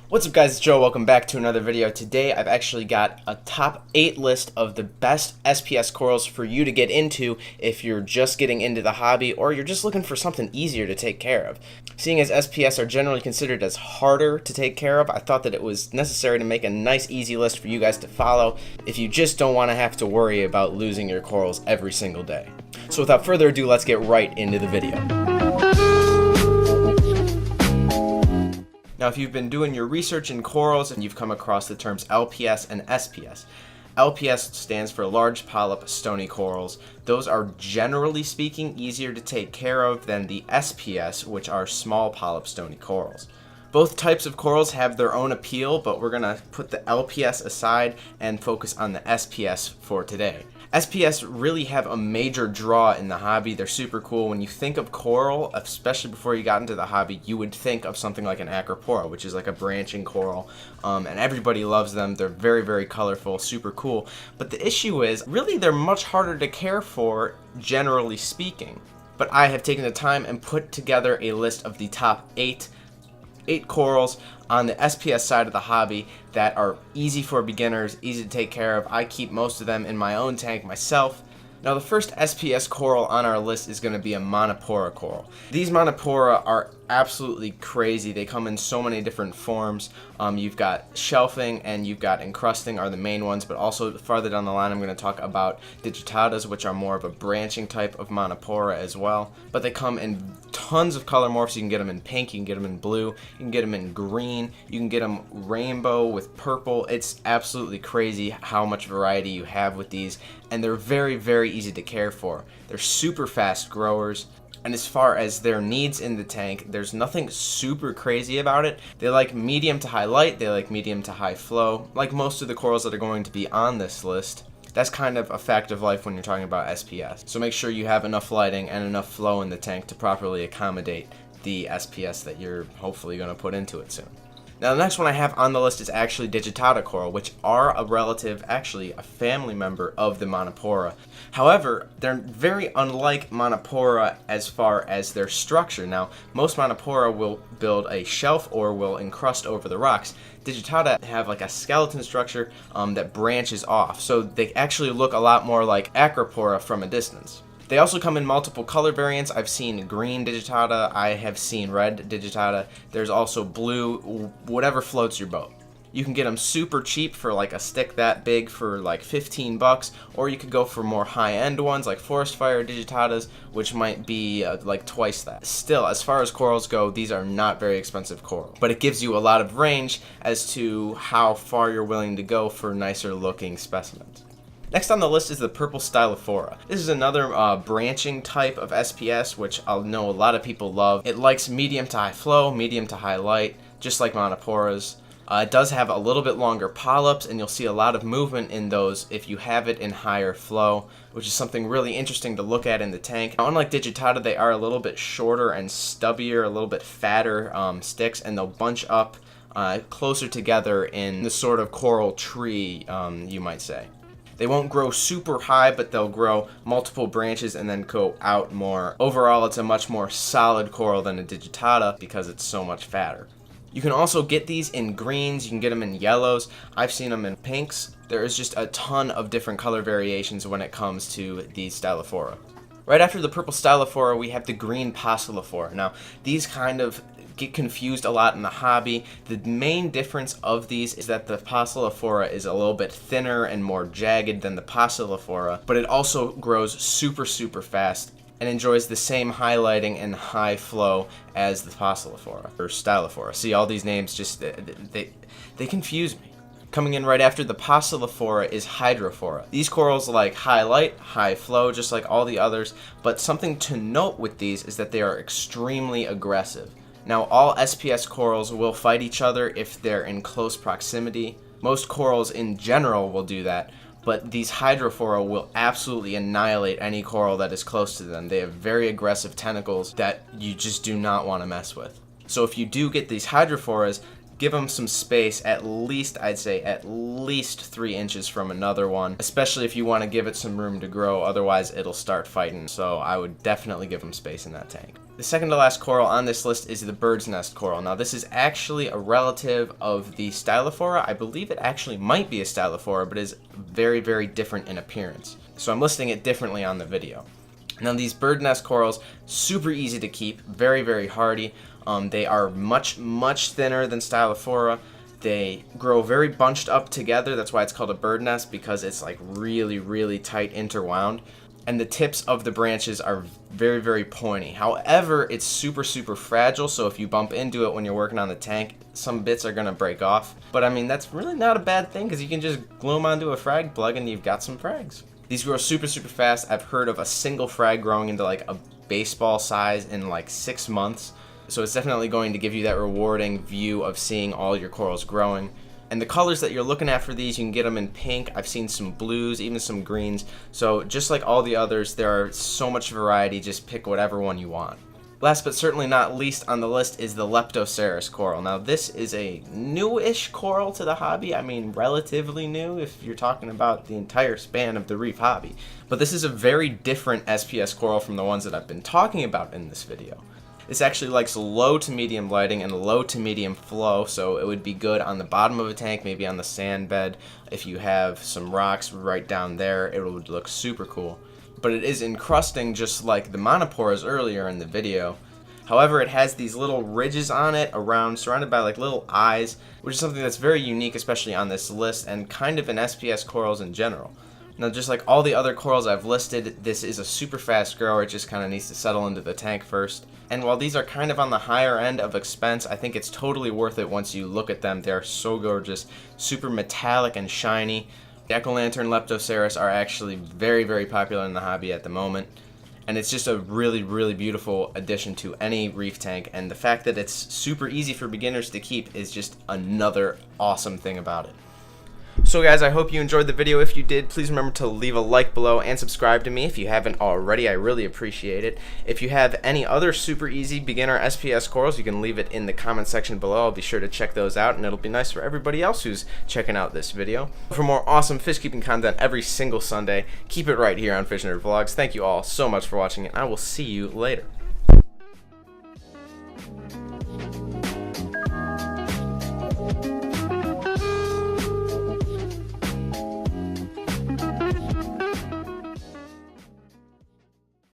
What's up guys, it's Joe. Welcome back to another video. Today I've actually got a top 8 list of the best SPS corals for you to get into if you're just getting into the hobby or you're just looking for something easier to take care of. Seeing as SPS are generally considered as harder to take care of, I thought that it was necessary to make a nice easy list for you guys to follow if you just don't want to have to worry about losing your corals every single day. So without further ado, let's get right into the video. Now, if you've been doing your research in corals and you've come across the terms LPS and SPS, LPS stands for large polyp stony corals. Those are generally speaking easier to take care of than the SPS, which are small polyp stony corals. Both types of corals have their own appeal, but we're going to put the LPS aside and focus on the SPS for today. SPS really have a major draw in the hobby. They're super cool. When you think of coral, especially before you got into the hobby, you would think of something like an Hydropora, which is like a branching coral, and everybody loves them. They're very, very colorful, super cool. But the issue is, really, they're much harder to care for, generally speaking. But I have taken the time and put together a list of the top 8 corals on the SPS side of the hobby that are easy for beginners, easy to take care of. I keep most of them in my own tank myself. Now, the first SPS coral on our list is going to be a Montipora coral. These Montipora are absolutely crazy. They come in so many different forms. You've got shelving and you've got encrusting are the main ones, but also farther down the line I'm going to talk about Digitatas, which are more of a branching type of Montipora as well. But they come in tons of color morphs. You can get them in pink, you can get them in blue, you can get them in green, you can get them rainbow with purple. It's absolutely crazy how much variety you have with these, and they're very, very easy to care for. They're super fast growers. And as far as their needs in the tank, there's nothing super crazy about it. They like medium to high light, they like medium to high flow, like most of the corals that are going to be on this list. That's kind of a fact of life when you're talking about SPS. So make sure you have enough lighting and enough flow in the tank to properly accommodate the SPS that you're hopefully going to put into it soon. Now, the next one I have on the list is actually Digitata coral, which are a relative, actually a family member of the Montipora. However, they're very unlike Montipora as far as their structure. Now, most Montipora will build a shelf or will encrust over the rocks. Digitata have like a skeleton structure that branches off, so they actually look a lot more like Hydropora from a distance. They also come in multiple color variants. I've seen green Digitata, I have seen red Digitata. There's also blue, whatever floats your boat. You can get them super cheap for like a stick that big for like 15 bucks, or you could go for more high-end ones like forest fire Digitatas, which might be like twice that. Still, as far as corals go, these are not very expensive coral, but it gives you a lot of range as to how far you're willing to go for nicer looking specimens. Next on the list is the purple Stylophora. This is another branching type of SPS, which I know a lot of people love. It likes medium to high flow, medium to high light, just like Montiporas. It does have a little bit longer polyps, and you'll see a lot of movement in those if you have it in higher flow, which is something really interesting to look at in the tank. Now, unlike Digitata, they are a little bit shorter and stubbier, a little bit fatter sticks, and they'll bunch up closer together in the sort of coral tree, you might say. They won't grow super high, but they'll grow multiple branches and then go out more. Overall, it's a much more solid coral than a Digitata because it's so much fatter. You can also get these in greens, you can get them in yellows. I've seen them in pinks. There is just a ton of different color variations when it comes to these Stylophora. Right after the purple Stylophora, we have the green Pocilliopora. Now, these kind of get confused a lot in the hobby. The main difference of these is that the Pocilliopora is a little bit thinner and more jagged than the Pocilliopora, but it also grows super, super fast and enjoys the same highlighting and high flow as the Pocilliopora or Stylophora. See, all these names just they confuse me. Coming in right after the Pocilliopora is Hydnophora. These corals like high light, high flow, just like all the others, but something to note with these is that they are extremely aggressive. Now, all SPS corals will fight each other if they're in close proximity. Most corals in general will do that, but these Hydnophora will absolutely annihilate any coral that is close to them. They have very aggressive tentacles that you just do not want to mess with. So if you do get these Hydnophoras, give them some space, at least, I'd say, at least 3 inches from another one, especially if you want to give it some room to grow, otherwise it'll start fighting. So I would definitely give them space in that tank. The second to last coral on this list is the Birdsnest coral. Now this is actually a relative of the Stylophora. I believe it actually might be a Stylophora, but is very, very different in appearance. So I'm listing it differently on the video. Now these Birdsnest corals, super easy to keep, very, very hardy. They are much, much thinner than Stylophora. They grow very bunched up together. That's why it's called a bird nest, because it's like really, really tight interwound. And the tips of the branches are very, very pointy. However, it's super, super fragile, so if you bump into it when you're working on the tank, some bits are gonna break off. But I mean, that's really not a bad thing, because you can just glue them onto a frag plug and you've got some frags. These grow super, super fast. I've heard of a single frag growing into like a baseball size in like 6 months. So it's definitely going to give you that rewarding view of seeing all your corals growing. And the colors that you're looking at for these, you can get them in pink. I've seen some blues, even some greens. So just like all the others, there are so much variety. Just pick whatever one you want. Last but certainly not least on the list is the Leptoseris coral. Now this is a newish coral to the hobby. I mean, relatively new if you're talking about the entire span of the reef hobby. But this is a very different SPS coral from the ones that I've been talking about in this video. This actually likes low to medium lighting and low to medium flow, so it would be good on the bottom of a tank, maybe on the sand bed. If you have some rocks right down there, it would look super cool. But it is encrusting just like the Montiporas earlier in the video. However, it has these little ridges on it around, surrounded by like little eyes, which is something that's very unique, especially on this list, and kind of in SPS corals in general. Now, just like all the other corals I've listed, this is a super fast grower. It just kind of needs to settle into the tank first. And while these are kind of on the higher end of expense, I think it's totally worth it once you look at them. They're so gorgeous, super metallic and shiny. The Echo-Lantern Leptoseris are actually very, very popular in the hobby at the moment. And it's just a really, really beautiful addition to any reef tank. And the fact that it's super easy for beginners to keep is just another awesome thing about it. So guys, I hope you enjoyed the video. If you did, please remember to leave a like below and subscribe to me if you haven't already. I really appreciate it. If you have any other super easy beginner SPS corals, you can leave it in the comment section below. I'll be sure to check those out, and it'll be nice for everybody else who's checking out this video. For more awesome fish keeping content every single Sunday, keep it right here on Fish Nerd Vlogs. Thank you all so much for watching, and I will see you later.